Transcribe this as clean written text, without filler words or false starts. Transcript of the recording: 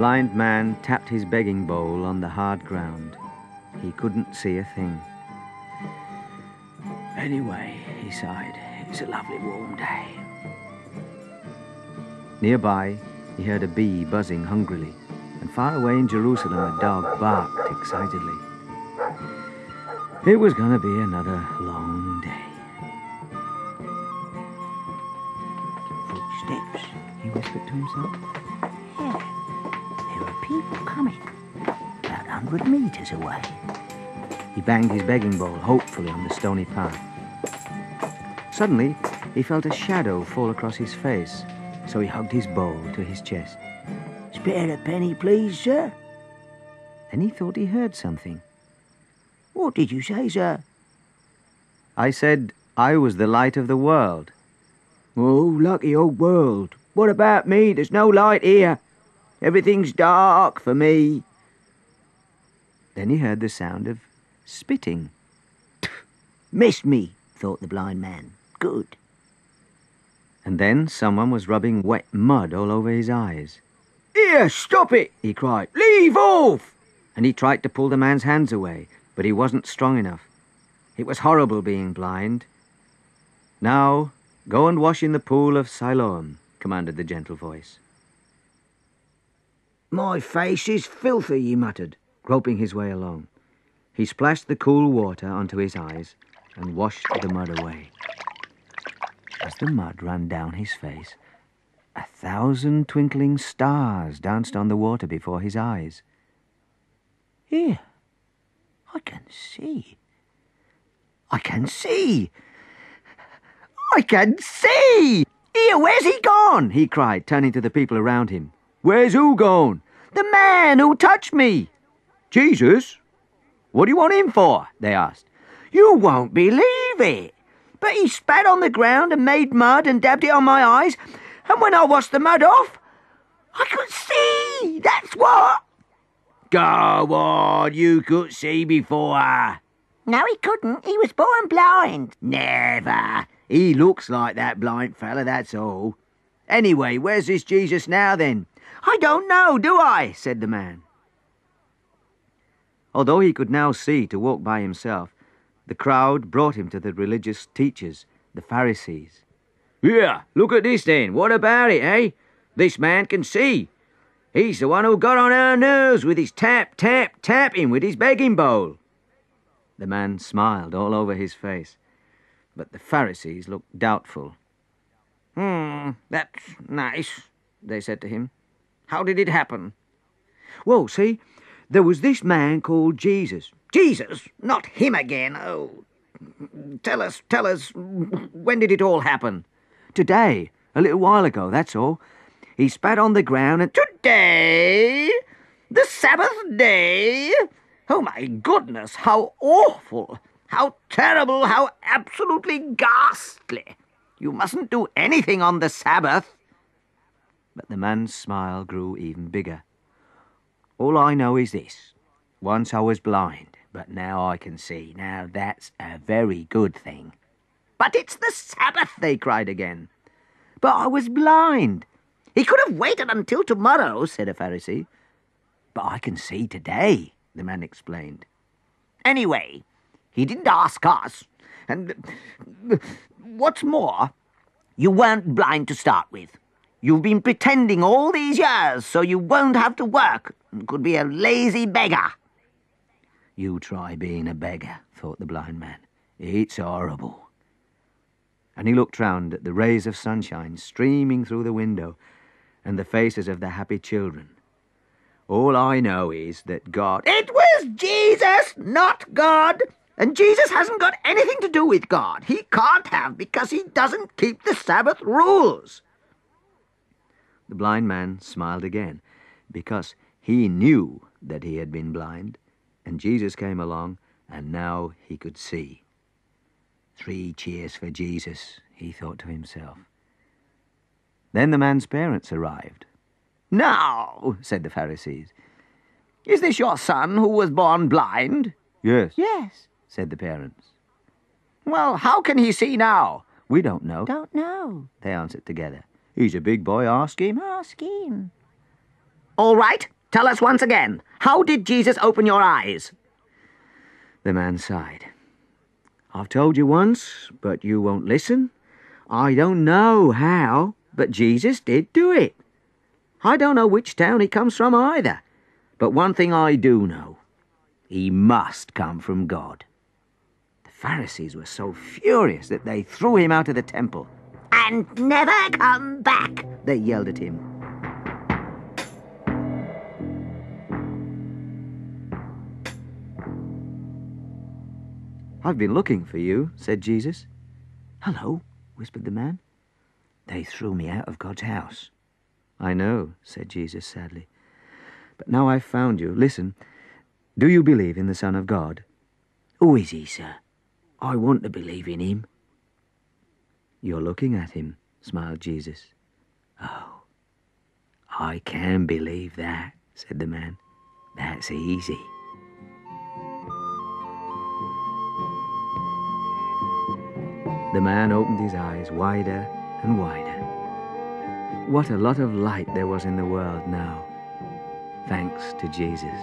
blind man tapped his begging bowl on the hard ground. He couldn't see a thing. Anyway, he sighed, it's a lovely warm day. Nearby, he heard a bee buzzing hungrily, and far away in Jerusalem a dog barked excitedly. It was going to be another long day. Footsteps, He whispered to himself. yeah. There are people coming. About 100 metres away. He banged his begging bowl hopefully on the stony path. Suddenly, he felt a shadow fall across his face, so he hugged his bowl to his chest. Spare a penny, please, sir. Then he thought he heard something. What did you say, sir? I said I was the light of the world. Oh, lucky old world. What about me? There's no light here. Everything's dark for me. Then he heard the sound of spitting. Missed me, thought the blind man. Good. And then someone was rubbing wet mud all over his eyes. Here, stop it, he cried. Leave off! And he tried to pull the man's hands away, but he wasn't strong enough. It was horrible being blind. Now, go and wash in the pool of Siloam, commanded the gentle voice. My face is filthy, he muttered. Groping his way along, he splashed the cool water onto his eyes and washed the mud away. As the mud ran down his face, 1,000 twinkling stars danced on the water before his eyes. Here, I can see. I can see. I can see! Here, where's he gone? He cried, turning to the people around him. Where's who gone? The man who touched me. Jesus? What do you want him for? They asked. You won't believe it. But he spat on the ground and made mud and dabbed it on my eyes, and when I washed the mud off, I could see, that's what. Go on, you could see before. No, he couldn't. He was born blind. Never. He looks like that blind fella, that's all. Anyway, where's this Jesus now, then? I don't know, do I? Said the man. Although he could now see to walk by himself, the crowd brought him to the religious teachers, the Pharisees. Here, look at this then. What about it, eh? This man can see. He's the one who got on our nerves with his tap, tap, tapping with his begging bowl. The man smiled all over his face, but the Pharisees looked doubtful. That's nice, they said to him. How did it happen? Well, see, there was this man called Jesus. Jesus? Not him again. Oh, tell us, when did it all happen? Today, a little while ago, that's all. He spat on the ground and... Today? The Sabbath day? Oh, my goodness, how awful, how terrible, how absolutely ghastly. You mustn't do anything on the Sabbath. But the man's smile grew even bigger. All I know is this. Once I was blind, but now I can see. Now that's a very good thing. But it's the Sabbath, they cried again. But I was blind. He could have waited until tomorrow, said a Pharisee. But I can see today, the man explained. Anyway, he didn't ask us. And what's more, you weren't blind to start with. You've been pretending all these years so you won't have to work and could be a lazy beggar. You try being a beggar, thought the blind man. It's horrible. And he looked round at the rays of sunshine streaming through the window and the faces of the happy children. All I know is that God... It was Jesus, not God. And Jesus hasn't got anything to do with God. He can't have, because he doesn't keep the Sabbath rules. The blind man smiled again, because he knew that he had been blind, and Jesus came along, and now he could see. 3 cheers for Jesus, he thought to himself. Then the man's parents arrived. Now, said the Pharisees, is this your son who was born blind? Yes. Yes, said the parents. Well, how can he see now? We don't know. Don't know, they answered together. He's a big boy, ask him. Ask him. All right, Tell us once again, how did Jesus open your eyes? The man sighed. I've told you once, but you won't listen. I don't know how, but Jesus did do it. I don't know which town he comes from either. But one thing I do know. He must come from God. The Pharisees were so furious that they threw him out of the temple. And never come back, They yelled at him. I've been looking for you, said Jesus. Hello, whispered the man. They threw me out of God's house. I know, said Jesus sadly. But now I've found you. Listen, do you believe in the Son of God? Who is he, sir? I want to believe in him. You're looking at him, smiled Jesus. Oh, I can believe that, said the man. That's easy. The man opened his eyes wider and wider. What a lot of light there was in the world now, thanks to Jesus.